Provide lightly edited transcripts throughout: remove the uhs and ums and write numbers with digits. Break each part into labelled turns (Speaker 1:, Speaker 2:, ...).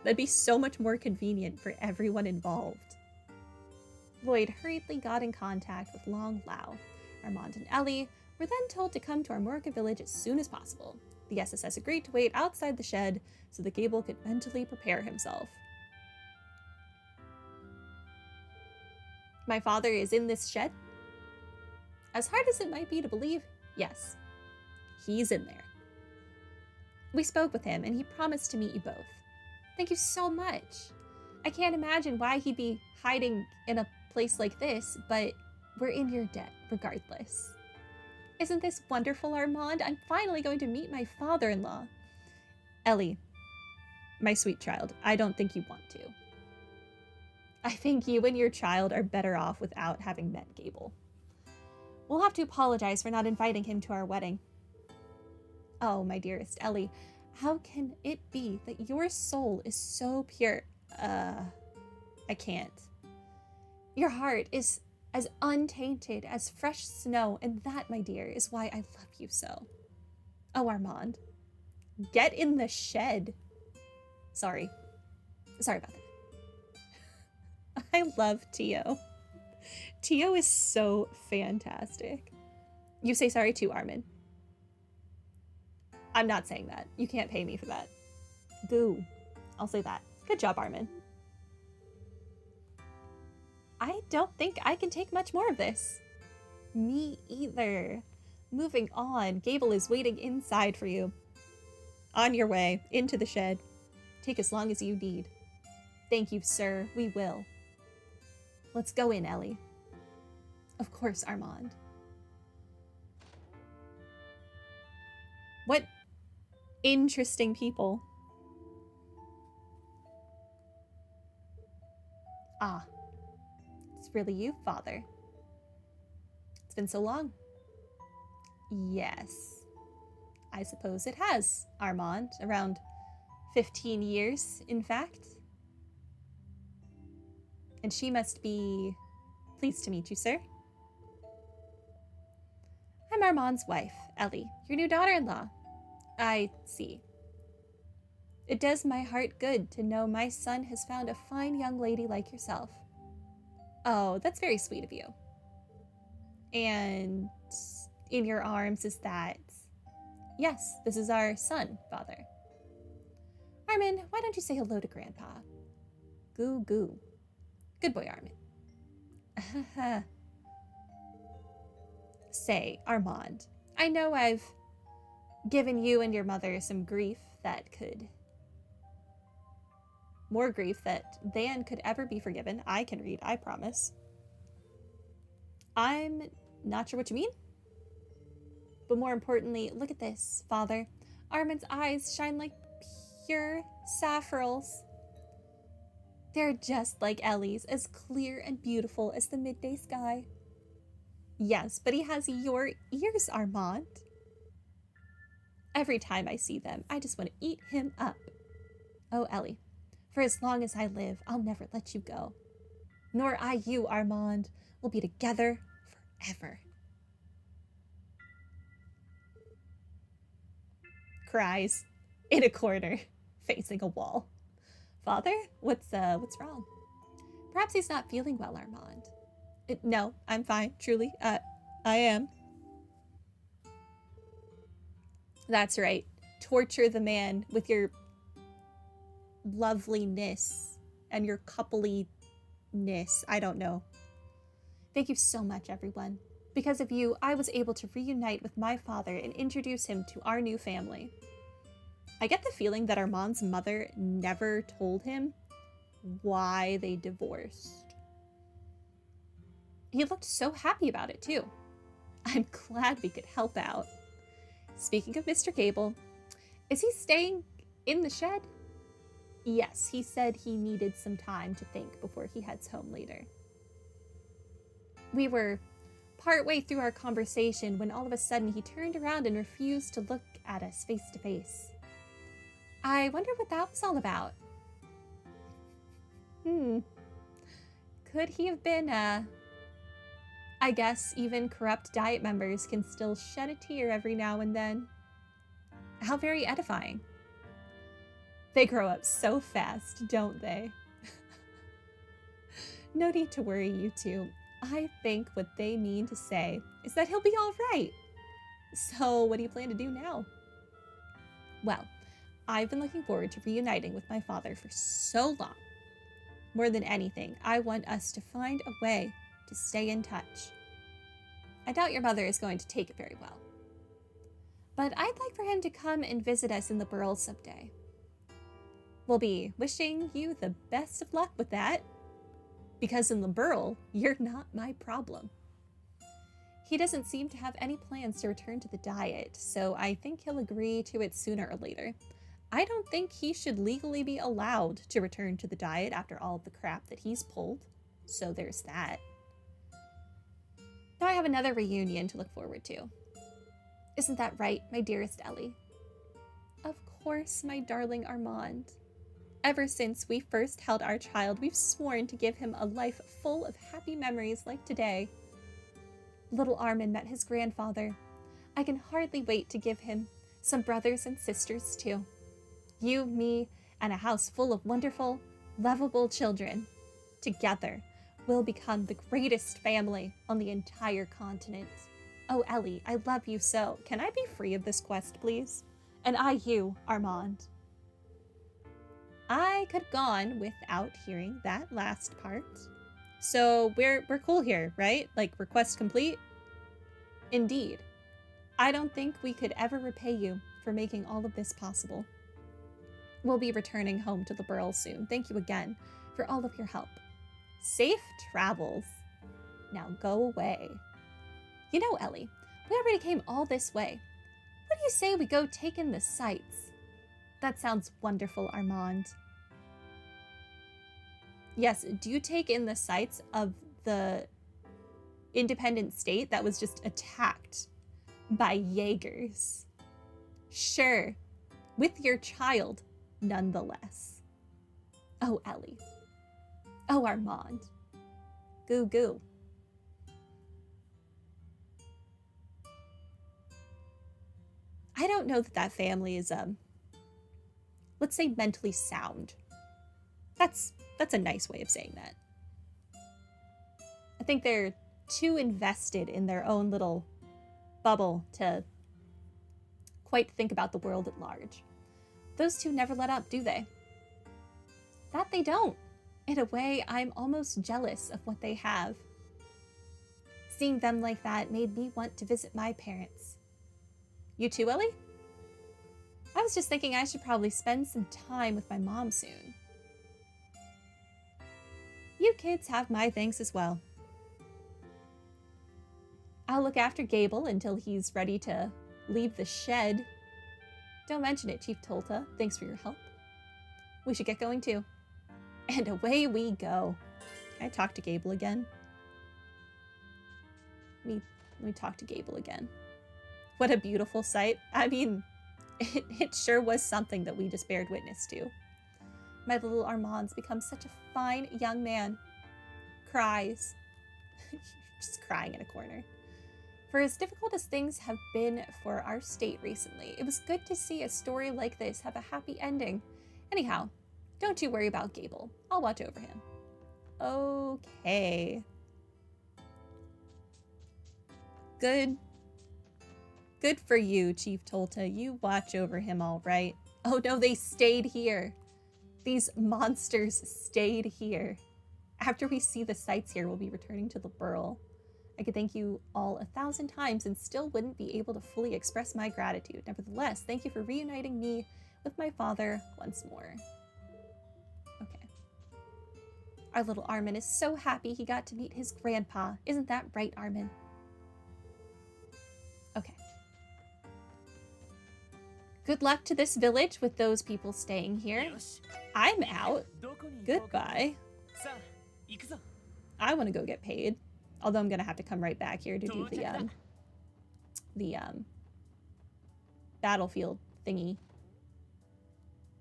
Speaker 1: That'd be so much more convenient for everyone involved. Lloyd hurriedly got in contact with Long Lao. Armand and Ellie were then told to come to Armorca village as soon as possible. The SSS agreed to wait outside the shed so that Gable could mentally prepare himself. My father is in this shed? As hard as it might be to believe, yes, he's in there. We spoke with him and he promised to meet you both. Thank you so much. I can't imagine why he'd be hiding in a place like this, but we're in your debt regardless. Isn't this wonderful, Armand? I'm finally going to meet my father-in-law. Ellie, my sweet child, I don't think you want to. I think you and your child are better off without having met Gable. We'll have to apologize for not inviting him to our wedding. Oh, my dearest Ellie, how can it be that your soul is so pure? I can't. Your heart is as untainted as fresh snow, and that, my dear, is why I love you so. Oh, Armand, get in the shed. Sorry about that. I love Tio. Tio is so fantastic. You say sorry too, Armin. I'm not saying that. You can't pay me for that. Goo. I'll say that. Good job, Armin. I don't think I can take much more of this. Me either. Moving on. Gable is waiting inside for you. On your way. Into the shed. Take as long as you need. Thank you, sir. We will. Let's go in, Ellie. Of course, Armand. What interesting people. Ah. It's really you, Father. It's been so long. Yes. I suppose it has, Armand. Around 15 years, in fact. And she must be pleased to meet you, sir. I'm Armand's wife, Ellie, your new daughter-in-law. I see. It does my heart good to know my son has found a fine young lady like yourself. Oh, that's very sweet of you. And in your arms is that... Yes, this is our son, Father. Armin, why don't you say hello to Grandpa? Goo goo. Good boy, Armin. Say, Armand, I know I've given you and your mother some grief that could... More grief than could ever be forgiven. I can read, I promise. I'm not sure what you mean. But more importantly, look at this, Father. Armin's eyes shine like pure sapphires. They're just like Ellie's, as clear and beautiful as the midday sky. Yes, but he has your ears, Armand. Every time I see them, I just want to eat him up. Oh, Ellie, for as long as I live, I'll never let you go. Nor I you, Armand. We'll be together forever. Cries in a corner, facing a wall. Father, what's wrong? Perhaps he's not feeling well, Armand. No, I'm fine, truly. I am. That's right. Torture the man with your loveliness and your coupliness. I don't know. Thank you so much, everyone. Because of you, I was able to reunite with my father and introduce him to our new family. I get the feeling that Armand's mother never told him why they divorced. He looked so happy about it, too. I'm glad we could help out. Speaking of Mr. Gable, is he staying in the shed? Yes, he said he needed some time to think before he heads home later. We were partway through our conversation when all of a sudden he turned around and refused to look at us face to face. I wonder what that was all about. Could he have been, I guess even corrupt Diet members can still shed a tear every now and then. How very edifying. They grow up so fast, don't they? No need to worry, you two. I think what they mean to say is that he'll be all right. So what do you plan to do now? Well, I've been looking forward to reuniting with my father for so long. More than anything, I want us to find a way to stay in touch. I doubt your mother is going to take it very well. But I'd like for him to come and visit us in the Burl someday. We'll be wishing you the best of luck with that, because in the Burl, you're not my problem. He doesn't seem to have any plans to return to the diet, so I think he'll agree to it sooner or later. I don't think he should legally be allowed to return to the diet after all of the crap that he's pulled, so there's that. Now I have another reunion to look forward to. Isn't that right, my dearest Ellie? Of course, my darling Armand. Ever since we first held our child, we've sworn to give him a life full of happy memories like today. Little Armin met his grandfather. I can hardly wait to give him some brothers and sisters too. You, me, and a house full of wonderful, lovable children. Together, we'll become the greatest family on the entire continent. Oh, Ellie, I love you so. Can I be free of this quest, please? And I you, Armand. I could have gone without hearing that last part. So we're cool here, right? Like, request complete? Indeed. I don't think we could ever repay you for making all of this possible. We'll be returning home to the Burl soon. Thank you again for all of your help. Safe travels. Now go away. You know, Ellie, we already came all this way. What do you say we go take in the sights? That sounds wonderful, Armand. Yes, do you take in the sights of the independent state that was just attacked by Jaegers? Sure, with your child, nonetheless. Oh, Ellie. Oh, Armand. Goo goo. I don't know that family is, let's say mentally sound. That's a nice way of saying that. I think they're too invested in their own little bubble to quite think about the world at large. Those two never let up, do they? That they don't. In a way, I'm almost jealous of what they have. Seeing them like that made me want to visit my parents. You too, Ellie? I was just thinking I should probably spend some time with my mom soon. You kids have my thanks as well. I'll look after Gable until he's ready to leave the shed. Don't mention it, Chief Tolta. Thanks for your help. We should get going too. And away we go. Can I talk to Gable again? Let me talk to Gable again. What a beautiful sight. I mean, it sure was something that we just bared witness to. My little Armand's become such a fine young man. Cries. Just crying in a corner. For as difficult as things have been for our state recently, it was good to see a story like this have a happy ending. Anyhow, don't you worry about Gable. I'll watch over him. Okay. Good for you, Chief Tolta. You watch over him all right. Oh no, they stayed here. These monsters stayed here. After we see the sights here, we'll be returning to the Burl. I could thank you all 1,000 times and still wouldn't be able to fully express my gratitude. Nevertheless, thank you for reuniting me with my father once more. Okay. Our little Armin is so happy he got to meet his grandpa. Isn't that right, Armin? Okay. Good luck to this village with those people staying here. I'm out. Goodbye. I want to go get paid. Although I'm going to have to come right back here to do the battlefield thingy.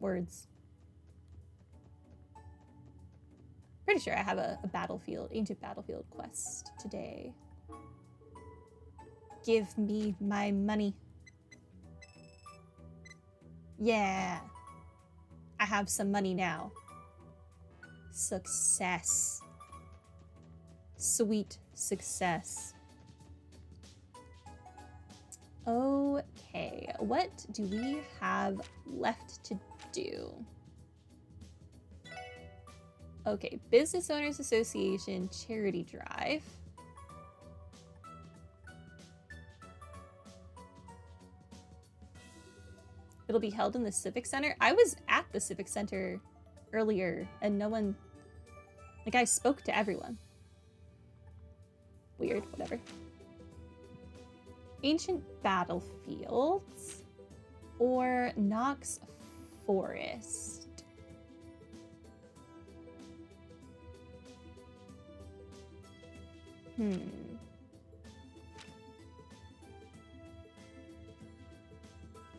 Speaker 1: Words. Pretty sure I have a battlefield, ancient battlefield quest today. Give me my money. Yeah. I have some money now. Success. Sweet success. Okay, what do we have left to do? Okay, Business Owners Association charity drive. It'll be held in the Civic Center. I was at the Civic Center earlier and no one, like, I spoke to everyone. Weird, whatever. Ancient Battlefields or Knox Forest.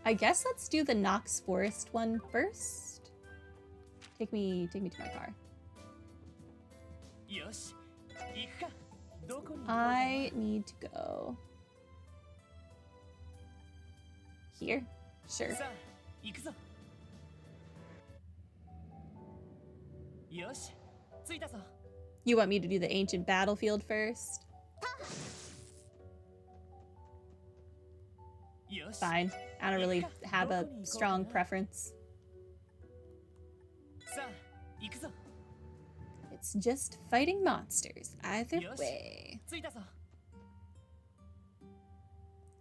Speaker 1: I guess let's do the Knox Forest one first. Take me to my car. I need to go here. Sure. You want me to do the ancient battlefield first? Fine. I don't really have a strong preference. It's just fighting monsters, either way.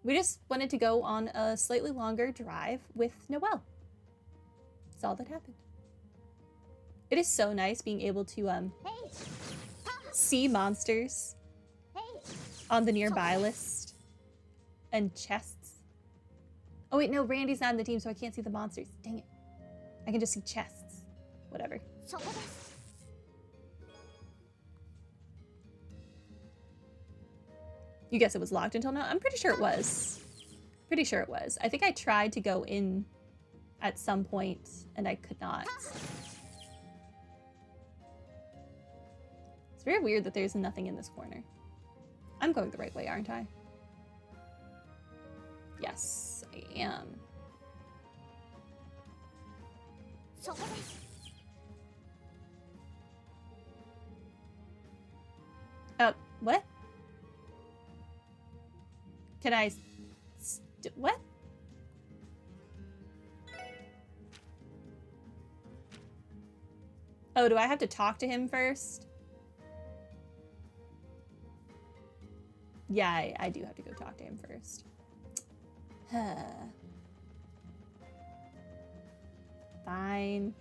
Speaker 1: We just wanted to go on a slightly longer drive with Noelle. That's all that happened. It is so nice being able to see monsters on the nearby list and chests. Oh wait, no, Randy's not in the team, so I can't see the monsters. Dang it. I can just see chests. Whatever. You guess it was locked until now? I'm pretty sure it was. Pretty sure it was. I think I tried to go in at some point and I could not. It's very weird that there's nothing in this corner. I'm going the right way, aren't I? Yes, I am. What? Can I... what? Oh, do I have to talk to him first? Yeah, I do have to go talk to him first. Fine.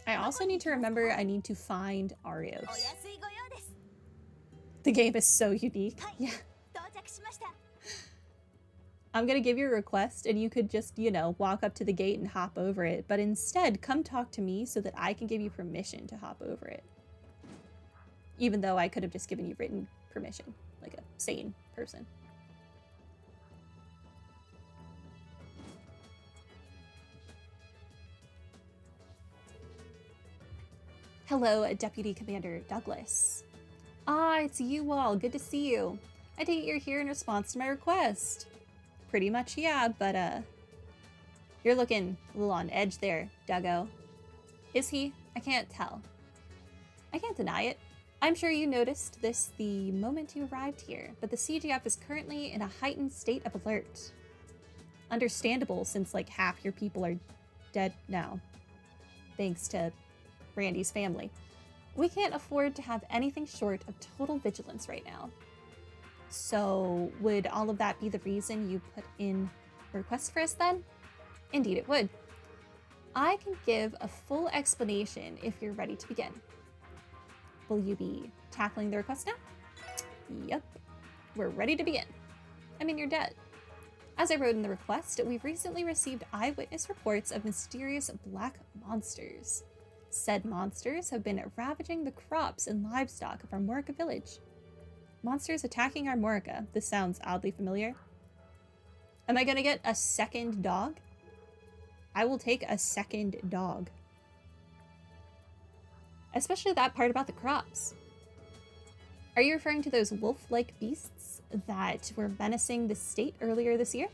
Speaker 1: I also need to remember I need to find Arios. The game is so unique. Yeah. I'm gonna give you a request and you could just, you know, walk up to the gate and hop over it. But instead, come talk to me so that I can give you permission to hop over it. Even though I could have just given you written permission, like a sane person. Hello, Deputy Commander Douglas. Ah, it's you all. Good to see you. I take it you're here in response to my request. Pretty much, yeah, but, you're looking a little on edge there, Duggo. Is he? I can't tell. I can't deny it. I'm sure you noticed this the moment you arrived here, but the CGF is currently in a heightened state of alert. Understandable, since like half your people are dead now, thanks to Randy's family. We can't afford to have anything short of total vigilance right now. So would all of that be the reason you put in a request for us then? Indeed it would. I can give a full explanation if you're ready to begin. Will you be tackling the request now? Yep, we're ready to begin. I mean, you're dead. As I wrote in the request, we've recently received eyewitness reports of mysterious black monsters. Said monsters have been ravaging the crops and livestock of our Morica village. Monsters attacking our Morica. This sounds oddly familiar. Am I gonna get a second dog? I will take a second dog. Especially that part about the crops. Are you referring to those wolf-like beasts that were menacing the state earlier this year?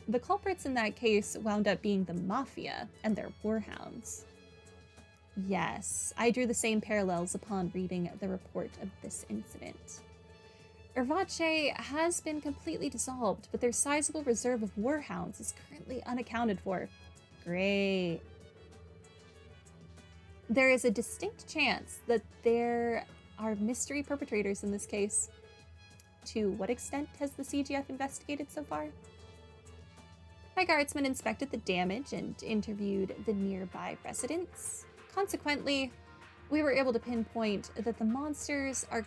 Speaker 1: The culprits in that case wound up being the Mafia and their warhounds. Yes, I drew the same parallels upon reading the report of this incident. Urvache has been completely dissolved, but their sizable reserve of warhounds is currently unaccounted for. Great. There is a distinct chance that there are mystery perpetrators in this case. To what extent has the CGF investigated so far? My guardsmen inspected the damage and interviewed the nearby residents. Consequently, we were able to pinpoint that the monsters are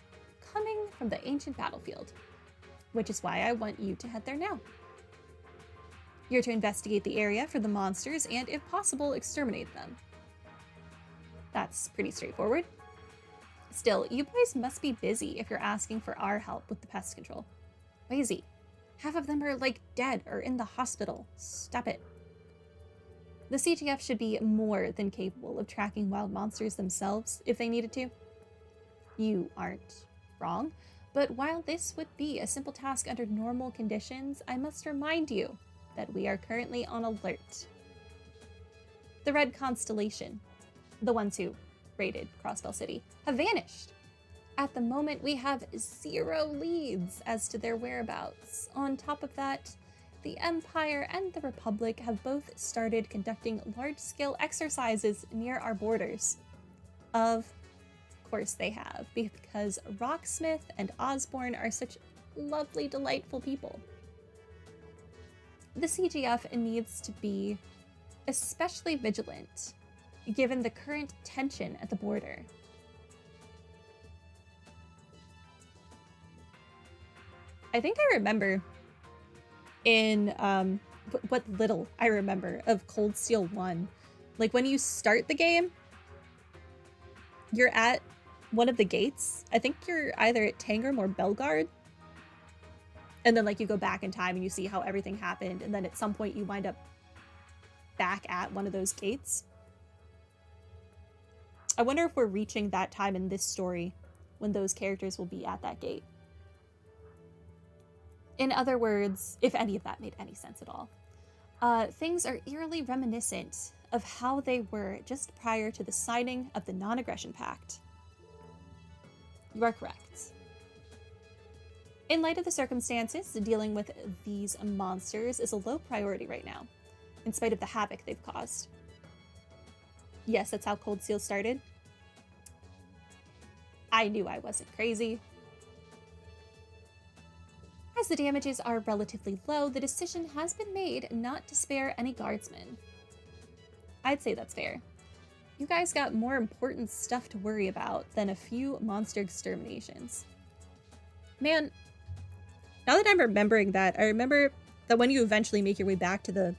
Speaker 1: coming from the ancient battlefield, which is why I want you to head there now. You're to investigate the area for the monsters and, if possible, exterminate them. That's pretty straightforward. Still, you boys must be busy if you're asking for our help with the pest control. Lazy. Half of them are, like, dead or in the hospital. Stop it. The CGF should be more than capable of tracking wild monsters themselves if they needed to. You aren't wrong, but while this would be a simple task under normal conditions, I must remind you that we are currently on alert. The Red Constellation, the ones who raided Crossbell City, have vanished. At the moment, we have 0 leads as to their whereabouts. On top of that, the Empire and the Republic have both started conducting large-scale exercises near our borders. Of course they have, because Rocksmith and Osborne are such lovely, delightful people. The CGF needs to be especially vigilant, given the current tension at the border. I think I remember in what little I remember of Cold Steel 1, like when you start the game, you're at one of the gates. I think you're either at Tangram or Belgard. And then like you go back in time and you see how everything happened, and then at some point you wind up back at one of those gates. I wonder if we're reaching that time in this story when those characters will be at that gate. In other words, if any of that made any sense at all, things are eerily reminiscent of how they were just prior to the signing of the Non-Aggression Pact. You are correct. In light of the circumstances, dealing with these monsters is a low priority right now, in spite of the havoc they've caused. Yes, that's how Cold Steel started. I knew I wasn't crazy. As the damages are relatively low, the decision has been made not to spare any guardsmen. I'd say that's fair. You guys got more important stuff to worry about than a few monster exterminations. Man, now that I'm remembering that, I remember that when you eventually make your way back to the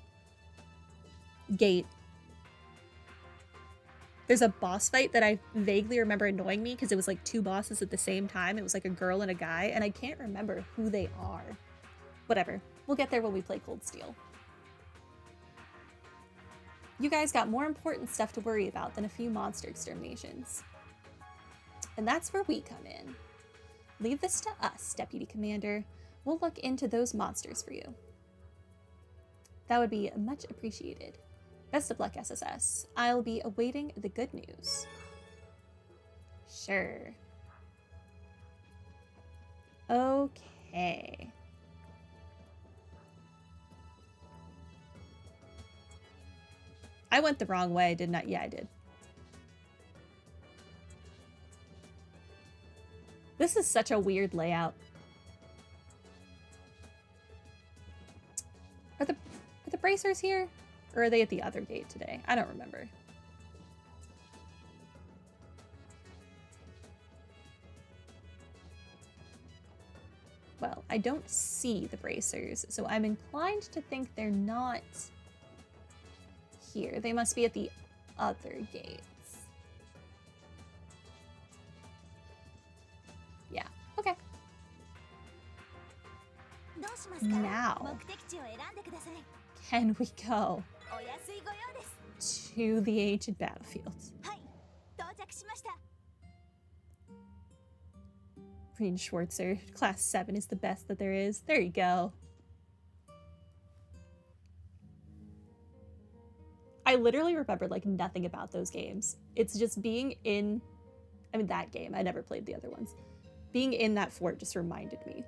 Speaker 1: gate, there's a boss fight that I vaguely remember annoying me because it was like 2 bosses at the same time. It was like a girl and a guy, and I can't remember who they are. Whatever. We'll get there when we play Cold Steel. You guys got more important stuff to worry about than a few monster exterminations. And that's where we come in. Leave this to us, Deputy Commander. We'll look into those monsters for you. That would be much appreciated. Best of luck, SSS. I'll be awaiting the good news. Sure. Okay. I went the wrong way, didn't I? Yeah, I did. This is such a weird layout. Are the bracers here? Or are they at the other gate today? I don't remember. Well, I don't see the bracers, so I'm inclined to think they're not here. They must be at the other gates. Yeah, okay. Now, can we go to the ancient battlefield? Breen Schwartzer, class 7 is the best that there is. There you go. I literally remember like nothing about those games. It's just being in, I mean that game, I never played the other ones. Being in that fort just reminded me.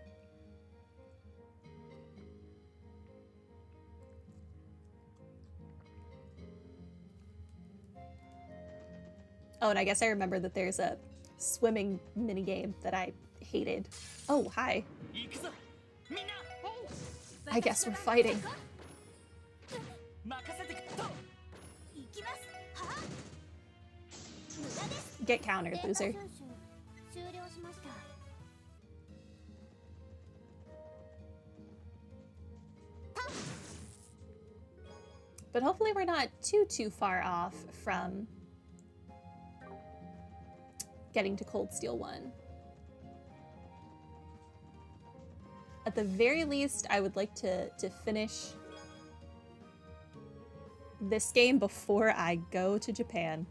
Speaker 1: Oh, and I guess I remember that there's a swimming minigame that I hated. Oh, hi. I guess we're fighting. Get countered, loser. But hopefully we're not too far off from getting to Cold Steel 1. At the very least, I would like to finish this game before I go to Japan.